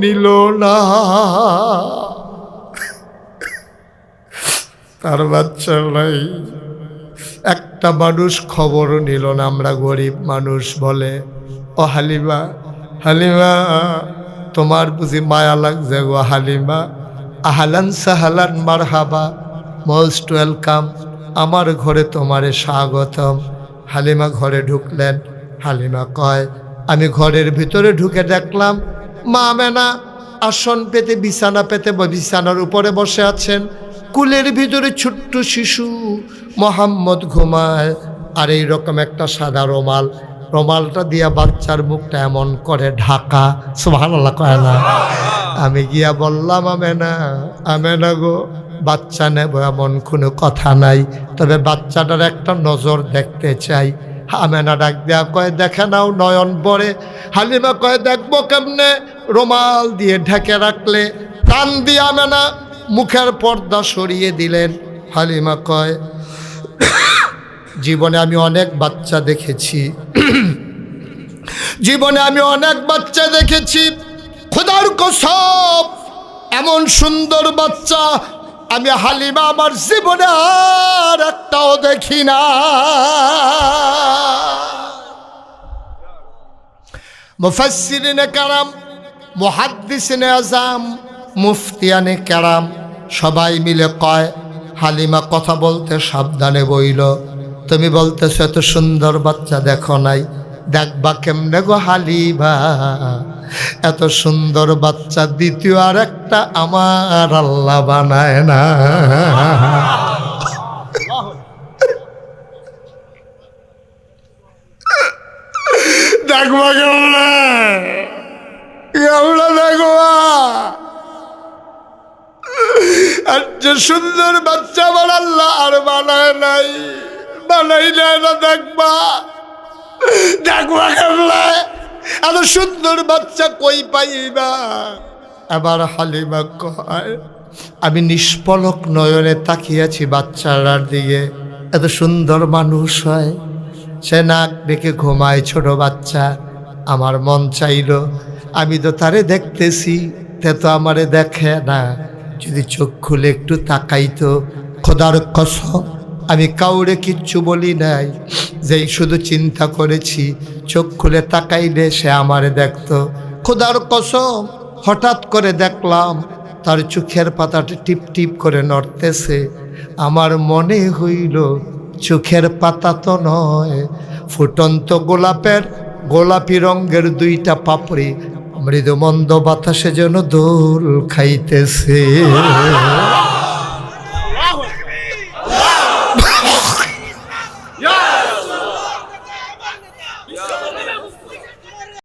নিল না, তার বাচ্চা নাই। একটা মানুষ খবর নিল না। আমরা গরিব মানুষ বলে, ও হালিমা, হালিমা তোমার বুঝি মায়া লাগছে গো হালিমা? আহলান সাহলান মারহাবা, মোস্ট ওয়েলকাম, আমার ঘরে তোমারে স্বাগতম। হালিমা ঘরে ঢুকলেন। হালিমা কয়, আমি ঘরের ভিতরে ঢুকে দেখলাম মা আমেনা আসন পেতে বিছানা পেতে বিছানার উপরে বসে আছেন। কুলের ভিতরে ছোট্ট শিশু মোহাম্মদ ঘুমায়। আর এইরকম একটা সাদা রুমাল, রুমালটা দিয়া বাচ্চার মুখটা এমন করে ঢাকা। সুবহানাল্লাহ কয় না? আমি গিয়া বললাম, আমেনা, আমেনা গো, বাচ্চা নেব এমন কোনো কথা নাই, তবে বাচ্চাটার একটা নজর দেখতে চাই। আমেনা ডাক দেয়া কয়, দেখে নাও নয়ন পরে। হালিমা কয়, দেখবো কেমনে? রুমাল দিয়ে ঢেকে রাখলে। টান দিয়ে আমেনা মুখের পর্দা সরিয়ে দিলেন। হালিমা কয়, জীবনে আমি অনেক বাচ্চা দেখেছি, জীবনে আমি অনেক বাচ্চা দেখেছি, খোদার কসম এমন সুন্দর বাচ্চা আমি হালিমা আমার জীবনে আর একটাও দেখি না। মুফাসসিরিনে কেরাম, মুহাদ্দিসিনে আযম, মুফতিয়ানে কেরাম সবাই মিলে কয়, হালিমা কথা বলতে সাবধানে বইল। তুমি বলতেছ এত সুন্দর বাচ্চা দেখো নাই, দেখবা কেমনে গো হালিমা? এত সুন্দর বাচ্চা দ্বিতীয় আর একটা আমার আল্লাহ বানায় না। দেখবা কেমনে, কেমনে দেখবা? আর যে সুন্দর বাচ্চা আমার আল্লাহ আর বানায় নাই, বানাই যায় না। দেখবা, দেখবা কেমনে? এত সুন্দর বাচ্চা কই পাইবা? আবার হালিমা কয়, আমি নিষ্পলক নয়নে তাকিয়েছি বাচ্চাটার দিকে। এত সুন্দর মানুষ হয়, সে নাক ডেকে ঘুমায় ছোট বাচ্চা। আমার মন চাইল আমি তো তারে দেখতেছি, তে তো আমারে দেখে না, যদি চোখ খুলে একটু তাকাইতো। খোদার কসম আমি কাউরে কিচ্ছু বলি নাই, যেই শুধু চিন্তা করেছি চোখ খুলে তাকাইলে সে আমারে দেখতো। খোদার কসম হঠাৎ করে দেখলাম তার চোখের পাতাটা টিপ টিপ করে নড়তেছে। আমার মনে হইল চোখের পাতা তো নয়, ফুটন্ত গোলাপের গোলাপি রঙের দুইটা পাপড়ি মৃদু মন্দ বাতাসে যেন দোল খাইতেছে।